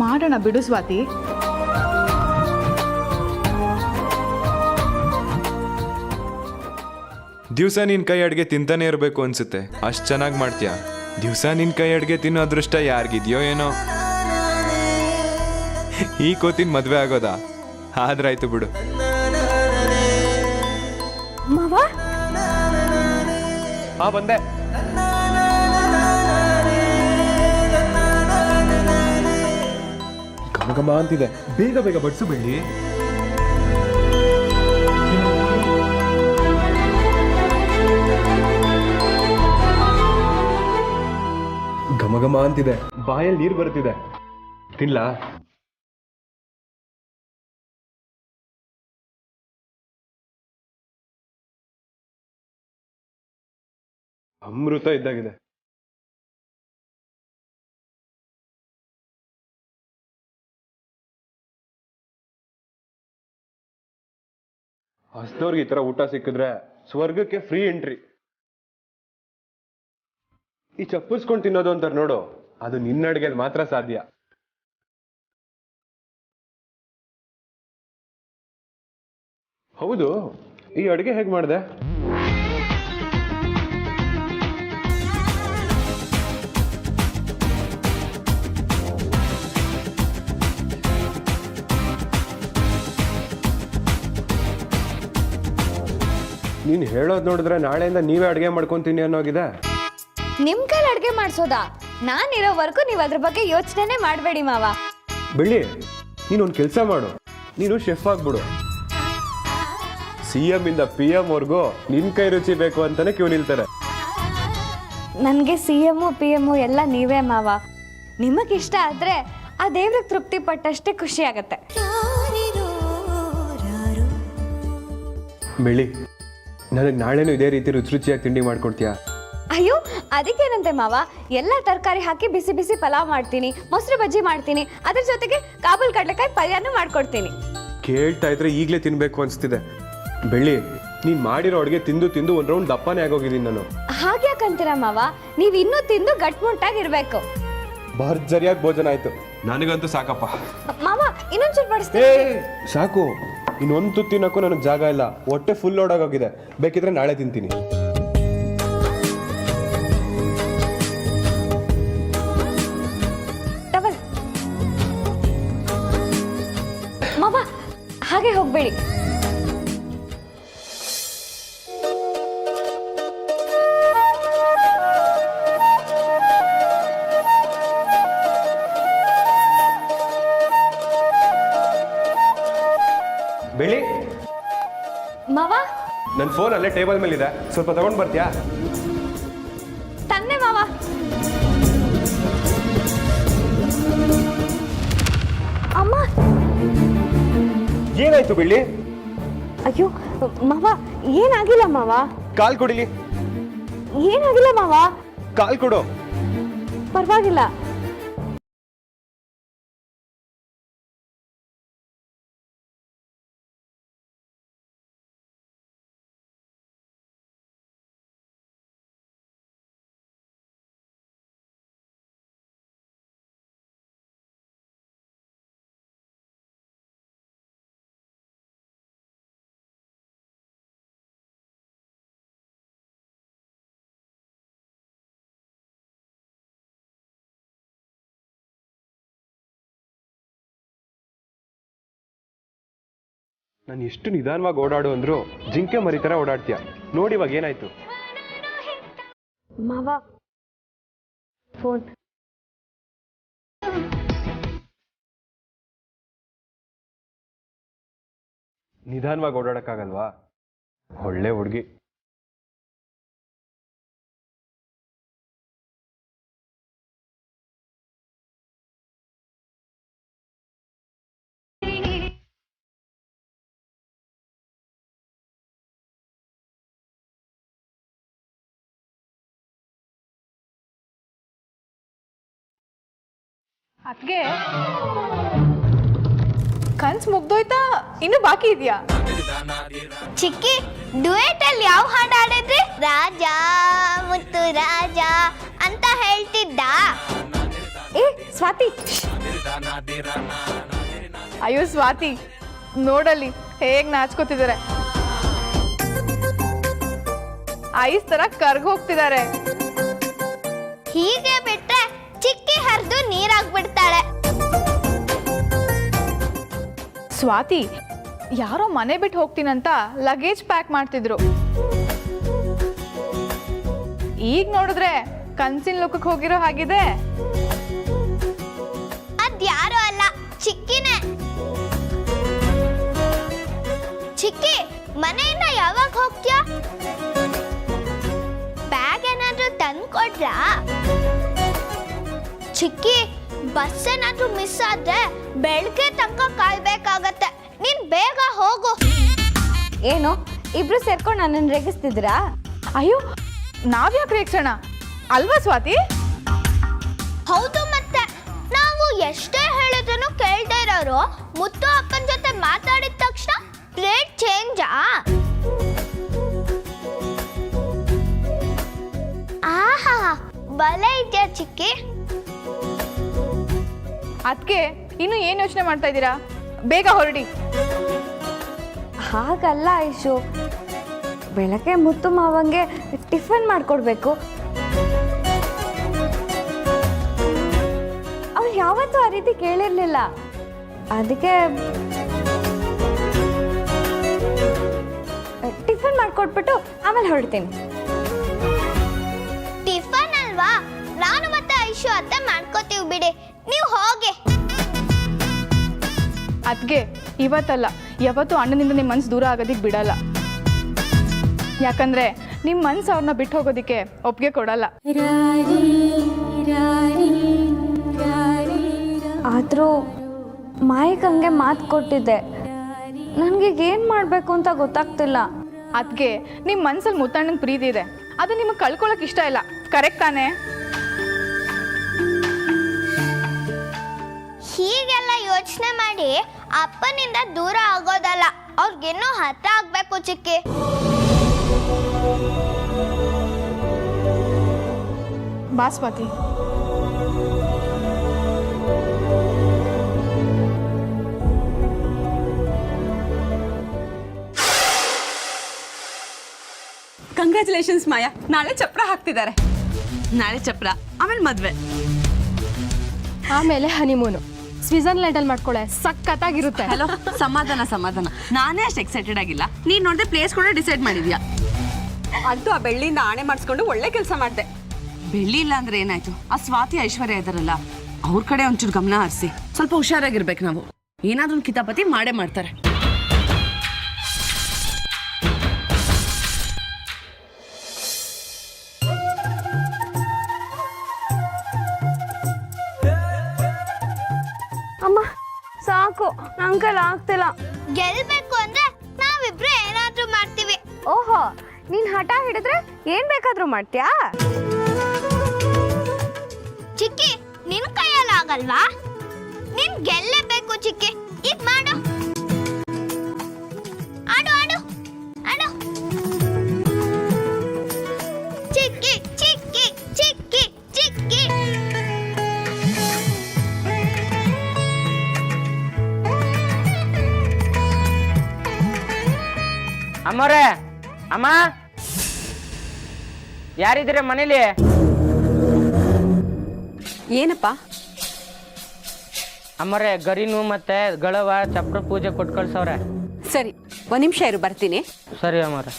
ಮಾಡೋಣ ಬಿಡು ಸ್ವಾತಿ. ದಿವಸ ನಿನ್ ಕೈ ಅಡ್ಗೆ ತಿಂತಾನೆ ಇರಬೇಕು ಅನ್ಸುತ್ತೆ, ಅಷ್ಟು ಚೆನ್ನಾಗಿ ಮಾಡ್ತೀಯ. ದಿವಸ ನಿನ್ ಕೈ ಅಡ್ಗೆ ತಿನ್ನೋ ಅದೃಷ್ಟ ಯಾರಿಗಿದ್ಯೋ ಏನೋ. ಈ ಕೋತಿನ ಮದ್ವೆ ಆಗೋದಾ? ಆದ್ರಾಯ್ತು ಬಿಡು. ಮಾವ ಬಂದೆ. ಘಮ ಅಂತಿದೆ, ಬೇಗ ಬೇಗ ಬಡ್ಸು ಬೆಳ್ಳಿ. ಘಮ ಅಂತಿದೆ, ಬಾಯಲ್ಲಿ ನೀರು ಬರುತ್ತಿದೆ. ತಿನ್ಲಾ? ಅಮೃತ ಇದ್ದಾಗಿದೆ. ಹಸ್ದವ್ರಿಗೆ ಈ ತರ ಊಟ ಸಿಕ್ಕಿದ್ರೆ ಸ್ವರ್ಗಕ್ಕೆ ಫ್ರೀ ಎಂಟ್ರಿ. ಈ ಚಪ್ಪರ್ಸ್ಕೊಂಡು ತಿನ್ನೋದು ಅಂತಾರೆ ನೋಡು, ಅದು ನಿನ್ನ ಅಡ್ಗೆಲ್ ಮಾತ್ರ ಸಾಧ್ಯ. ಹೌದು, ಈ ಅಡ್ಗೆ ಹೇಗ್ ಮಾಡಿದೆ? ನೀನ್ ಹೇಳೋದ್ ನೋಡಿದ್ರೆ ನಾಳೆಯಿಂದ ನೀವೇ ಅಡ್ಗೆ ಮಾಡ್ಕೊಂತೀನಿ ಅನ್ನೋಗಿದೆ. ನಿಮ್ ಕೈಲಿ ಅಡ್ಗೆ ಮಾಡ್ಸೋದಾ? ನಾನಿರೋವರೆಗೂ ನೀವು ಅದ್ರ ಬಗ್ಗೆ ಯೋಚನೆ ಮಾಡಬೇಡಿ ಮಾವ. ಬೆಳ್ಳಿ, ನೀನೊಂದು ಕೆಲಸ ಮಾಡು, ನೀನು ಶೆಫ್ ಆಗ್ಬಿಡು. CM ಇಂದ PM ವರ್ಗೂ ನಿನ್ ಕೈ ರುಚಿ ಬೇಕು ಅಂತಾನೆ ಕ್ಯೂ ನಿಲ್ತಾರೆ. ನನಗೆ CM PM ಎಲ್ಲ ನೀವೇ ಮಾವ. ನಿಮಗಿಷ್ಟ ಆದ್ರೆ ಆ ದೇವ್ರಿಗೆ ತೃಪ್ತಿ ಪಟ್ಟಷ್ಟೇ ಖುಷಿ ಆಗತ್ತೆ. ಬೆಳ್ಳಿ, ನನಗೆ ನಾಳೆನೂ ಇದೇ ರೀತಿ ರುಚಿಯಾಗಿ ತಿಂಡಿ ಮಾಡ್ಕೊಡ್ತೀಯಾ? ಅಯ್ಯೋ ಅದಕ್ಕೇನಂತೆ ಮಾವ, ಎಲ್ಲ ತರಕಾರಿ ಹಾಕಿ ಬಿಸಿ ಬಿಸಿ ಪಲಾವ್ ಮಾಡ್ತೀನಿ, ಮೊಸರು ಬಜ್ಜಿ ಮಾಡ್ತೀನಿ, ಅದ್ರ ಜೊತೆಗೆ ಕಾಬೂಲ್ ಕಡಲೆಕಾಯಿ ಪಲ್ಯನೂ ಮಾಡ್ಕೊಡ್ತೀನಿ. ಕೇಳ್ತಾ ಇದ್ರೆ ಈಗಲೇ ತಿನ್ಬೇಕು ಅನ್ಸ್ತಿದೆ. ಬೆಳ್ಳಿ, ನೀನ್ ಮಾಡಿರೋ ಅಡುಗೆ ತಿಂದು ತಿಂದು ಒಂದ್ ರೌಂಡ್ ದಪ್ಪನೇ ಆಗೋಗಿದ್ದೀನಿ ನಾನು. ಹಾಗ್ಯಾಕಂತೀರ ಮಾವ, ನೀವ್ ಇನ್ನೂ ತಿಂದು ಗಟ್ಮುಟ್ಟಾಗಿರ್ಬೇಕು. ಭರ್ಜರಿಯಾಗಿ ಭೋಜನ ಆಯ್ತು. ನನಗಂತೂ ಸಾಕಪ್ಪ. ಮಾವ ಇನ್ನೊಂಚೂರು ಬಡಿಸ್ತೀನಿ. ಸಾಕು, ಇನ್ನೊಂದು ತಿನ್ನಕ್ಕೂ ನನಗೆ ಜಾಗ ಇಲ್ಲ. ಹೊಟ್ಟೆ ಫುಲ್ ಲೋಡ್ ಆಗೋಗಿದೆ. ಬೇಕಿದ್ರೆ ನಾಳೆ ತಿಂತೀನಿ. ಟವಲ್ ಮಾವ, ಹಾಗೆ ಹೋಗ್ಬೇಡಿ. ಬೆಳಿ, ಮಾವ ನನ್ನ ಫೋನ್ ಅಲ್ಲೇ ಟೇಬಲ್ ಮೇಲೆ ಇದೆ, ಸ್ವಲ್ಪ ತಗೊಂಡ್ ಬರ್ತೀಯಾ? ತಂದೆ ಮಾವ. ಅಮ್ಮ, ಏನಾಯ್ತು ಬೆಳ್ಳಿ? ಅಯ್ಯೋ ಮಾವ, ಏನಾಗಿಲ್ಲ ಮಾವ. ಕಾಲ್ ಕೊಡಿಲಿ. ಏನಾಗಿಲ್ಲ ಮಾವ. ಕಾಲ್ ಕೊಡು. ಪರವಾಗಿಲ್ಲ. ನಾನು ಎಷ್ಟು ನಿಧಾನವಾಗಿ ಓಡಾಡು ಅಂದ್ರು ಜಿಂಕೆ ಮರಿ ತರ ಓಡಾಡ್ತೀಯ. ನೋಡಿ ಇವಾಗ ಏನಾಯ್ತು? ಮಾವ ಫೋನ್. ನಿಧಾನವಾಗಿ ಓಡಾಡಕ್ಕಾಗಲ್ವಾ? ಒಳ್ಳೆ ಹುಡುಗಿ. ಅದ್ಗೆ ಕನ್ಸ್ ಮುಗ್ದೋಯ್ತಾ? ಇನ್ನು ಬಾಕಿ ಇದೆಯಾ? ಚಿಕ್ಕಿ, ಡುಯೆಟ್ ಅಲ್ಲಿ ಯಾವ ಹಾಡು ಹಾಡಿದ್ರಿ? ರಾಜ ಮುತ್ತು ರಾಜ ಅಂತ ಹೇಳ್ತಿದ್ದ. ಏ ಸ್ವಾತಿ. ಅಯ್ಯೋ ಸ್ವಾತಿ, ನೋಡಲ್ಲಿ ಹೇಗ್ ನಾಚ್ಕೋತಿದ್ದಾರೆ. ಐಸ್ ತರ ಕರ್ಗ್ ಹೋಗ್ತಿದ್ದಾರೆ. ಹೀಗೆ ಬಿಟ್ರೆ ಚಿಕ್ಕಿ ಹರಿದು ನೀರಾಗ್ಬಿಡ್ತಾಳೆ. ಸ್ವಾತಿ, ಯಾರೋ ಮನೆ ಬಿಟ್ಟು ಹೋಗ್ತೀನಂತ ಲಗೇಜ್ ಪ್ಯಾಕ್ ಮಾಡ್ತಿದ್ರು. ಈಗ ನೋಡಿದ್ರೆ ಕನ್ಸಿನ ಲೋಕಕ್ಕೆ ಹೋಗಿರೋ ಹಾಗಿದೆ. ಅದ್ಯಾರೋ ಅಲ್ಲ, ಚಿಕ್ಕಿನೇ. ಚಿಕ್ಕಿ, ಮನೆಯಿಂದ ಯಾವಾಗ ಹೋಗ್ತೀಯಾ? ಬ್ಯಾಗ್ ಏನಾದ್ರೂ ತಂದ್ಕೊಡ್ಲಾ? ಚಿಕ್ಕಿ, ಬಸ್ ಏನಾದ್ರೂ ಮಿಸ್ ಆದ್ರೆ ಬೆಳಗ್ಗೆ ತನಕ ಕಾಯ್ಬೇಕಾಗತ್ತೆ. ನೀನ್ ಬೇಗ ಹೋಗು. ಏನು ಇಬ್ರು ಸೇರ್ಕೊಂಡು ನನ್ನನ್ನು ರೇಗಿಸ್ತಿದ್ರಾ? ಅಯ್ಯೋ, ನಾವ್ಯಾಕೆ ರೇಗ್ಸೋಣ ಅಲ್ವಾ ಸ್ವಾತಿ? ಹೌದು, ಮತ್ತೆ ನಾವು ಎಷ್ಟೇ ಹೇಳಿದ್ರು ಕೇಳ್ದೇ ಇರೋರು ಮುತ್ತು ಅಕ್ಕನ ಜೊತೆ ಮಾತಾಡಿದ ತಕ್ಷಣ ಪ್ಲೇಟ್ ಚೇಂಜಾ? ಆಹಾ, ಬಲೆ ಇದೆಯಾ ಚಿಕ್ಕಿ. ಅದಕ್ಕೆ ಇನ್ನು ಏನು ಯೋಚನೆ ಮಾಡ್ತಾ ಇದ್ದೀರಾ? ಬೇಗ ಹೊರಡಿ. ಹಾಗಲ್ಲ ಐಶು, ಬೆಳಗ್ಗೆ ಮುತ್ತು ಮಾವಂಗೆ ಟಿಫನ್ ಮಾಡ್ಕೊಡ್ಬೇಕು. ಅವ್ರು ಯಾವತ್ತೂ ಆ ರೀತಿ ಕೇಳಿರ್ಲಿಲ್ಲ. ಅದಕ್ಕೆ ಟಿಫನ್ ಮಾಡ್ಕೊಟ್ಬಿಟ್ಟು ಆಮೇಲೆ ಹೊರಡ್ತೀನಿ. ಟಿಫನ್ ಅಲ್ವಾ, ನಾನು ಮತ್ತೆ ಐಶು ಅತ್ತೆ ಮಾಡ್ಕೋತೀವಿ ಬಿಡಿ, ನೀವು ಹೋಗಿ. ಅದಕ್ಕೆ ಇವತ್ತಲ್ಲ ಯಾವತ್ತೂ ಅಣ್ಣನಿಂದ ನಿಮ್ಮ ಮನ್ಸು ದೂರ ಆಗೋದಿಕ್ಕೆ ಬಿಡಲ್ಲ. ಯಾಕಂದ್ರೆ ನಿಮ್ಮ ಮನ್ಸು ಅವ್ರನ್ನ ಬಿಟ್ಟು ಹೋಗೋದಿಕ್ಕೆ ಒಪ್ಪಿಗೆ ಕೊಡಲ್ಲ. ಆದರೂ ಮಾಯಿಗೆ ಹಂಗೆ ಮಾತು ಕೊಟ್ಟಿದ್ದೆ. ನನಗೆ ಏನು ಮಾಡಬೇಕು ಅಂತ ಗೊತ್ತಾಗ್ತಿಲ್ಲ. ಅದಕ್ಕೆ ನಿಮ್ಮ ಮನ್ಸಲ್ಲಿ ಮುತ್ತಣ್ಣನ ಪ್ರೀತಿ ಇದೆ, ಅದು ನಿಮಗೆ ಕಳ್ಕೊಳಕ್ ಇಷ್ಟ ಇಲ್ಲ. ಕರೆಕ್ಟ್ ತಾನೇ? ಹೀಗೆಲ್ಲ ಯೋಚನೆ ಮಾಡಿ ಅಪ್ಪನಿಂದ ದೂರ ಆಗೋದಲ್ಲ, ಅವ್ರಿಗಿನ್ನೂ ಹತ್ರ ಆಗ್ಬೇಕು ಚಿಕ್ಕಿ. ಬಾ ಸ್ವಾತಿ. ಕಂಗ್ರ್ಯಾಚುಲೇಷನ್ಸ್ ಮಾಯಾ, ನಾಳೆ ಚಪ್ರ ಹಾಕ್ತಿದ್ದಾರೆ. ನಾಳೆ ಚಪ್ರ, ಆಮೇಲೆ ಮದ್ವೆ, ಆಮೇಲೆ ಹನಿಮೂನು ಸ್ವಿಟ್ಜರ್ಲ್ಯಾಂಡಲ್ಲಿ ಮಾಡ್ಕೊಳ್ಳೆ, ಸಖತ್ತಾಗಿರುತ್ತೆ. ಹಲೋ, ಸಮಾಧಾನ ಸಮಾಧಾನ. ನಾನೇ ಅಷ್ಟು ಎಕ್ಸೈಟೆಡ್ ಆಗಿಲ್ಲ. ನೀನ್ ನೋಡಿದ್ರೆ ಪ್ಲೇಸ್ ಕೂಡ ಡಿಸೈಡ್ ಮಾಡಿದ್ಯಾ. ಅಂತೂ ಆ ಬೆಳ್ಳಿಯಿಂದ ಆಣೆ ಮಾಡಿಸ್ಕೊಂಡು ಒಳ್ಳೆ ಕೆಲಸ ಮಾಡಿದೆ. ಬೆಳ್ಳಿ ಇಲ್ಲ ಅಂದ್ರೆ ಏನಾಯ್ತು, ಆ ಸ್ವಾತಿ ಐಶ್ವರ್ಯ ಇದಾರಲ್ಲ, ಅವ್ರ ಕಡೆ ಒಂಚೂರು ಗಮನ ಹರಿಸಿ. ಸ್ವಲ್ಪ ಹುಷಾರಾಗಿರ್ಬೇಕು ನಾವು. ಏನಾದ್ರೂ ಒಂದು ಕಿತಾಪತಿ ಮಾಡೇ ಮಾಡ್ತಾರೆ. ಅಮ್ಮ ಸಾಕು, ನಂಗಲ್ಲ ಆಗ್ತಿಲ್ಲ. ಗೆಲ್ಬೇಕು ಅಂದ್ರೆ ನಾವಿಬ್ರು ಏನಾದ್ರೂ ಮಾಡ್ತೀವಿ. ಓಹೋ, ನೀನ್ ಹಠ ಹಿಡಿದ್ರೆ ಏನ್ ಬೇಕಾದ್ರೂ ಮಾಡ್ತೀಯಾ? ಚಿಕ್ಕಿ, ನಿನ್ ಕೈಯಲ್ಲಿ ಆಗಲ್ವಾ? ನೀನ್ ಗೆಲ್ಲೇಬೇಕು ಚಿಕ್ಕಿ. ಈಗ ಮಾಡು, ಆಡು ಆಡು ಆಡು. ಚಿಕ್ಕಿ ಚಿಕ್ಕಿ ಚಿಕ್ಕಿ ಚಿಕ್ಕಿ. ಅಮ್ಮವ್ರೆ, ಅಮ್ಮ ಯಾರಿದ್ದೀರ ಮನೇಲಿ? ಏನಪ್ಪ? ಅಮ್ಮವ್ರೆ, ಗರಿನು ಮತ್ತೆ ಗಳವ ಚಪ್ರ ಪೂಜೆ ಕೊಟ್ಟು ಕಳ್ಸವ್ರೆ. ಸರಿ, ಒಂದ್ ನಿಮಿಷ ಇರು, ಬರ್ತೀನಿ. ಸರಿ ಅಮ್ಮವ್ರೆ.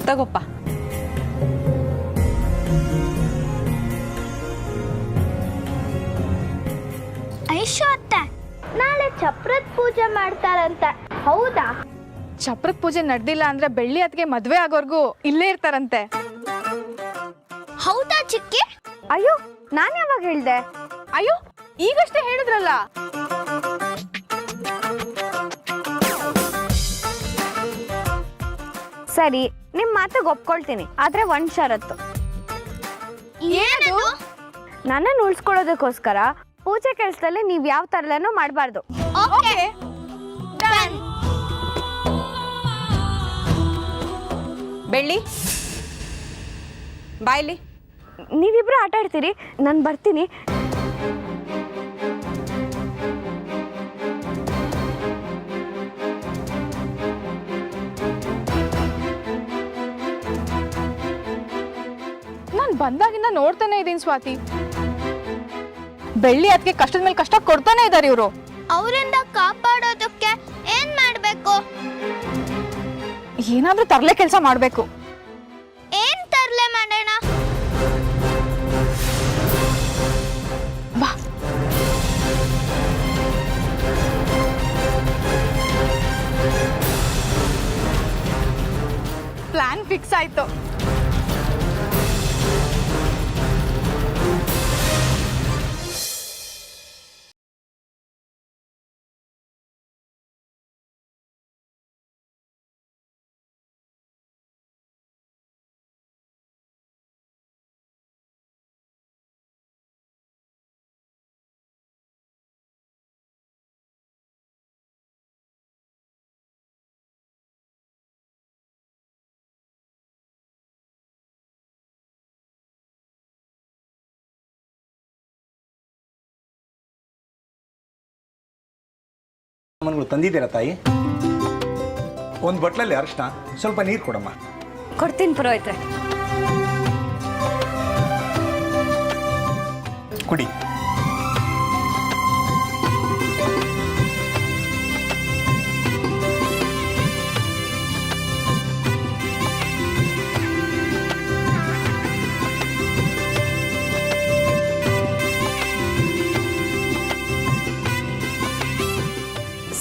ತಗೋಪ್ಪ. ಐಶು ಅತ್ತೆ, ನಾಳೆ ಚಪ್ರದ ಪೂಜೆ ಮಾಡ್ತಾರಂತೆ, ಹೌದಾ? ಚಪ್ರದ ಪೂಜೆ ನಡೆದಿಲ್ಲ ಅಂದ್ರೆ ಬೆಳ್ಳಿ ಅದಕ್ಕೆ ಮದ್ವೆ ಆಗೋರ್ಗೂ ಇಲ್ಲೇ ಇರ್ತಾರಂತೆ. ಹೌದಾ ಚಿಕ್ಕಿ? ಅಯ್ಯೋ, ನಾನು ಯಾವಾಗ ಹೇಳ್ದೆ? ಅಯ್ಯೋ, ಈಗಷ್ಟೇ ಹೇಳಿದ್ರಲ್ಲ. ಸರಿ ನಿಮ್ಮ ಮಾತಿಗೆ ಒಪ್ಕೊಳ್ತೀನಿ ಆದ್ರೆ ಒಂದ್ ಷರತ್ತು. ಏನದು? ನನ್ನನ್ನು ಉಳಿಸ್ಕೊಳ್ಳೋದಕ್ಕೋಸ್ಕರ ಪೂಜೆ ಕೆಲಸದಲ್ಲಿ ನೀವು ಯಾವ ತರಲೇನೂ ಮಾಡಬಾರ್ದು. Okay done. ಬೆಳ್ಳಿ ಬಾಯ್ಲಿ. ನೀವಿಬ್ರು ಆಟ ಆಡ್ತೀರಿ, ನಾನು ಬರ್ತೀನಿ. ನಾನು ಬಂದಾಗಿಂದ ನೋಡ್ತಾನೆ ಇದ್ದೀನಿ ಸ್ವಾತಿ. ಬೆಳ್ಳಿ ಅದಕ್ಕೆ ಕಷ್ಟದ ಮೇಲೆ ಕಷ್ಟ ಕೊಡ್ತಾನೆ ಇದ್ದಾರೆ ಇವರು. ಅವರಿಂದ ಕಾಪಾಡೋದಕ್ಕೆ ಏನ್ ಮಾಡ್ಬೇಕು? ಏನಾದ್ರೂ ತರಲೆ ಕೆಲಸ ಮಾಡಬೇಕು. ಏನ್ ತರ್ಲೆ ಮಾಡೋಣ? ಬಾ. ಪ್ಲಾನ್ ಫಿಕ್ಸ್ ಆಯ್ತು. ಸಾಮಾನುಗಳು ತಂದಿದ್ದೀರಾ ತಾಯಿ? ಒಂದು ಬಟ್ಲಲ್ಲಿ ಅರಿಶಿನ, ಸ್ವಲ್ಪ ನೀರು ಕೊಡಮ್ಮ. ಕೊಡ್ತೀನಿ ಪುರೋಹಿತ್ರೆ. ಕುಡಿ.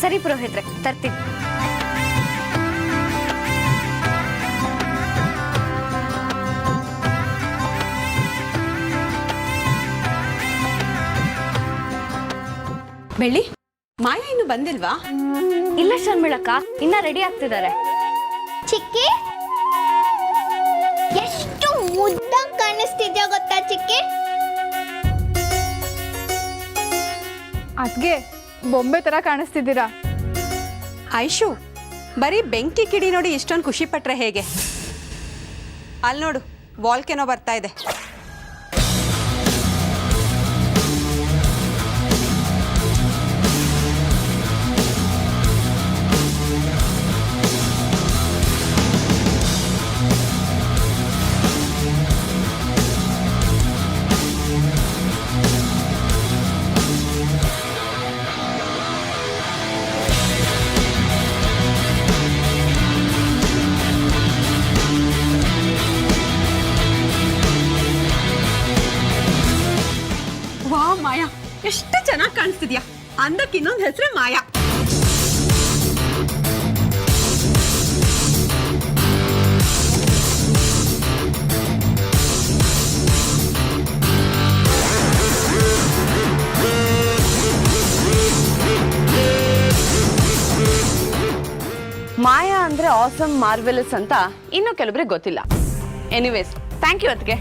ಸರಿ ಪುರೋಹಿತ್ರೆ, ತರ್ತೀನಿ. ಬೆಳ್ಳಿ, ಮಾಯಾ ಇನ್ನು ಬಂದಿಲ್ವಾ? ಇಲ್ಲ ಶರ್ಮಿಳಕ್ಕ, ಇನ್ನ ರೆಡಿ ಆಗ್ತಿದ್ದಾರೆ. ಚಿಕ್ಕಿ, ಎಷ್ಟು ಮುದ್ದಾಗಿ ಕಾಣಿಸ್ತಿದ್ಯಾ ಗೊತ್ತಾ ಚಿಕ್ಕಿ? ಅದ್ಗೆ ಬೊಂಬೆ ತರ ಕಾಣಿಸ್ತಿದ್ದೀರಾ. ಐಶು, ಬರೀ ಬೆಂಕಿ ಕಿಡಿ ನೋಡಿ ಇಷ್ಟೊಂದು ಖುಷಿ ಪಟ್ರೆ ಹೇಗೆ? ಅಲ್ಲಿ ನೋಡು, ವಾಲ್ಕೆನೋ ಬರ್ತಾ ಇದೆ. ವಾ ಮಾಯಾ, ಎಷ್ಟು ಚೆನ್ನಾಗಿ ಕಾಣಿಸ್ತಿದ್ಯಾ. ಅಂದಕ್ಕೆ ಇನ್ನೊಂದು ಹೆಸರೇ ಮಾಯಾ. ಮಾಯಾ ಅಂದ್ರೆ ಆಸಮ್ ಮಾರ್ವೆಲಸ್ ಅಂತ ಇನ್ನು ಕೆಲವರಿಗೆ ಗೊತ್ತಿಲ್ಲ. ಎನಿವೇಸ್, ಥ್ಯಾಂಕ್ ಯು ಅದಕ್ಕೆ.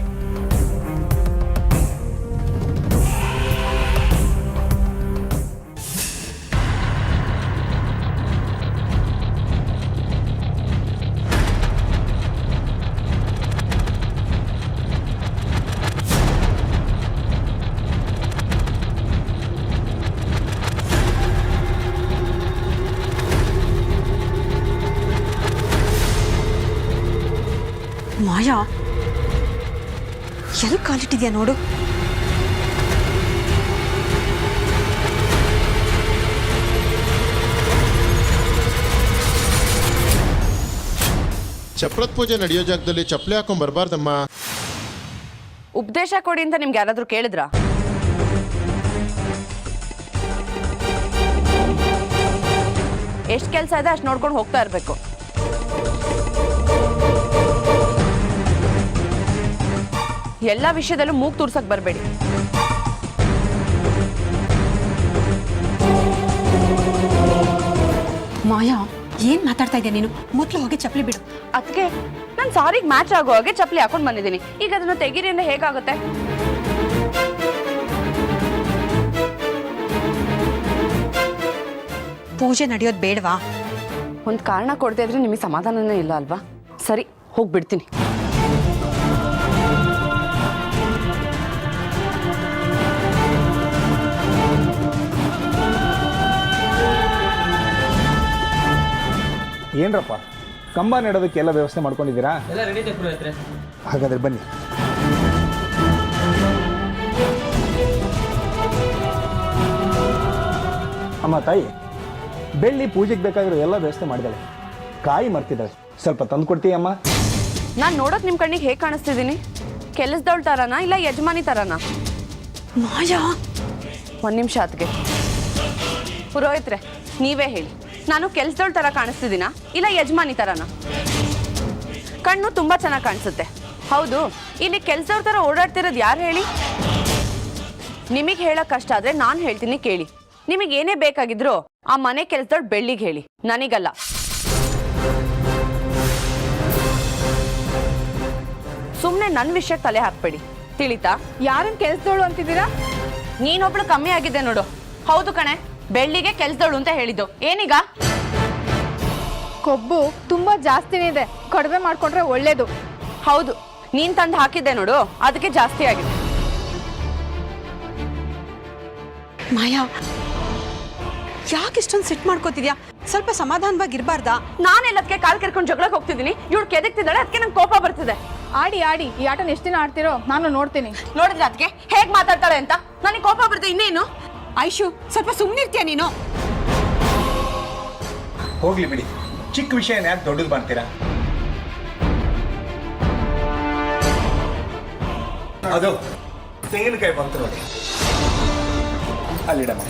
ಮಾಯಾ, ಎಲ್ಲಿ ಕಾಲಿಟ್ಟಿದ್ಯಾ ನೋಡು. ಚಪ್ರದ ಪೂಜೆ ನಡೆಯೋ ಜಾಗದಲ್ಲಿ ಚಪ್ಪಲಿ ಹಾಕೊಂಡ್ ಬರಬಾರ್ದಮ್ಮ. ಉಪದೇಶ ಕೊಡಿ ಅಂತ ನಿಮ್ಗೆ ಯಾರಾದ್ರೂ ಕೇಳಿದ್ರಾ? ಎಷ್ಟು ಕೆಲಸ ಇದೆ ಅಷ್ಟು ನೋಡ್ಕೊಂಡು ಹೋಗ್ತಾ ಇರಬೇಕು. ಎಲ್ಲ ವಿಷಯದಲ್ಲೂ ಮೂಗ್ ತೂರ್ಸಕ್ ಬರಬೇಡಿ. ಮಾಯಾ, ಏನ್ ಮಾತಾಡ್ತಾ ಇದ್ಯಾ ನೀನು? ಮೊದ್ಲು ಹೋಗಿ ಚಪ್ಪಲಿ ಬಿಡು. ಅದಕ್ಕೆ ನಾನು ಸಾರಿಗೆ ಮ್ಯಾಚ್ ಆಗೋ ಹಾಗೆ ಚಪ್ಪಲಿ ಹಾಕೊಂಡು ಬಂದಿದ್ದೀನಿ. ಈಗ ಅದನ್ನ ತೆಗೀರಿ ಅಂದ್ರೆ ಹೇಗಾಗುತ್ತೆ? ಪೂಜೆ ನಡೆಯೋದು ಬೇಡವಾ? ಒಂದು ಕಾರಣ ಕೊಡದೆ ಇದ್ರೆ ನಿಮಗೆ ಸಮಾಧಾನನೇ ಇಲ್ಲ ಅಲ್ವಾ? ಸರಿ, ಹೋಗ್ಬಿಡ್ತೀನಿ. ಏನ್ರಪ್ಪ ಕಂಬ ನೆಡೋದಕ್ಕೆಲ್ಲ ವ್ಯವಸ್ಥೆ ಮಾಡ್ಕೊಂಡಿದ್ದೀರಾ? ಎಲ್ಲ ರೆಡಿ ಐತ್ರಿ. ಹಾಗಾದ್ರೆ ಬನ್ನಿ. ಅಮ್ಮ ತಾಯಿ, ಬೆಳ್ಳಿ ಪೂಜೆಗೆ ಬೇಕಾಗಿರೋ ಎಲ್ಲ ವ್ಯವಸ್ಥೆ ಮಾಡಿದಾಳೆ. ಕಾಯಿ ಮರ್ತಿದ್ದಾಳೆ, ಸ್ವಲ್ಪ ತಂದು ಕೊಡ್ತೀಯಮ್ಮ? ನಾನು ನೋಡೋಕೆ ನಿಮ್ಮ ಕಣ್ಣಿಗೆ ಹೇಗೆ ಕಾಣಿಸ್ತಿದ್ದೀನಿ? ಕೆಲಸದವಳ ಥರನಾ ಇಲ್ಲ ಯಜಮಾನಿ ಥರನಾ? ಮಾಯಾ, ಒಂದು ನಿಮಿಷ ಅದಕ್ಕೆ. ಪುರೋಹಿತ್ರೆ, ನೀವೇ ಹೇಳಿ, ನಾನು ಕೆಲಸದವಳ ಥರ ಕಾಣಿಸ್ತಿದ್ದೀನಾ ಇಲ್ಲ ಯಜಮಾನಿ ಥರನಾ? ಕಣ್ಣು ತುಂಬ ಚೆನ್ನಾಗಿ ಕಾಣಿಸುತ್ತೆ. ಹೌದು, ಇಲ್ಲಿ ಕೆಲಸದವ್ರ ಥರ ಓಡಾಡ್ತಿರೋದು ಯಾರು ಹೇಳಿ? ನಿಮಗೆ ಹೇಳೋಕೆ ಕಷ್ಟ ಆದರೆ ನಾನು ಹೇಳ್ತೀನಿ ಕೇಳಿ. ನಿಮಗೆ ಏನೇ ಬೇಕಾಗಿದ್ರು ಆ ಮನೆ ಕೆಲಸದವ್ಳು ಬೆಳ್ಳಿಗೆ ಹೇಳಿ, ನನಗಲ್ಲ. ಸುಮ್ಮನೆ ನನ್ನ ವಿಷಯಕ್ಕೆ ತಲೆ ಹಾಕ್ಬೇಡಿ, ತಿಳಿತಾ? ಯಾರನ್ನ ಕೆಲ್ಸದೋಳು ಅಂತಿದ್ದೀರಾ? ನೀನೊಬ್ಳು ಕಮ್ಮಿ ಆಗಿದೆ ನೋಡು. ಹೌದು ಕಣೆ, ಬೆಳ್ಳಿಗೆ ಕೆಲ್ಸದವಳು ಅಂತ ಹೇಳಿದ್ದು. ಏನೀಗ? ಕೊಬ್ಬು ತುಂಬಾ ಜಾಸ್ತಿನೇ ಇದೆ, ಕಡಿಮೆ ಮಾಡ್ಕೊಂಡ್ರೆ ಒಳ್ಳೇದು. ಹೌದು, ನೀನ್ ತಂದು ಹಾಕಿದ್ದೆ ನೋಡು, ಅದಕ್ಕೆ ಜಾಸ್ತಿ ಆಗಿದೆ. ಮಾಯಾ, ಯಾಕೆ ಇಷ್ಟೊಂದು ಸಿಟ್ ಮಾಡ್ಕೋತಿದ್ಯಾ? ಸ್ವಲ್ಪ ಸಮಾಧಾನವಾಗಿರ್ಬಾರ್ದಾ? ನಾನೆಲ್ಲದಕ್ಕೆ ಕಾಲ್ ಕೆರ್ಕೊಂಡು ಜಗಳಕ್ಕೆ ಹೋಗ್ತಿದ್ದೀನಿ, ಇವಳು ಕೆದಕ್ತಿದ್ದಾಳೆ, ಅದಕ್ಕೆ ನಂಗೆ ಕೋಪ ಬರ್ತಿದೆ. ಆಡಿ ಆಡಿ, ಈ ಆಟನ ಎಷ್ಟು ದಿನ ಆಡ್ತಿರೋ ನಾನು ನೋಡ್ತೀನಿ. ನೋಡಿದ್ರೆ ಅದಕ್ಕೆ ಹೇಗ್ ಮಾತಾಡ್ತಾಳೆ ಅಂತ ನನಗೆ ಕೋಪ ಬರ್ತದೆ. ಇನ್ನೇನು? ಐಶು, ಸ್ವಲ್ಪ ಸುಮ್ಮನಿರ್ತೀಯ ನೀನು? ಹೋಗ್ಲಿ ಬಿಡಿ, ಚಿಕ್ಕ ವಿಷಯನ ಯಾಕೆ ದೊಡ್ಡದು ಮಾಡ್ತೀರಾ? ಅದು ತೆಂಗಿನಕಾಯಿ ಬಂತು ನೋಡಿ, ಅಲ್ಲಿಡಮ್ಮ.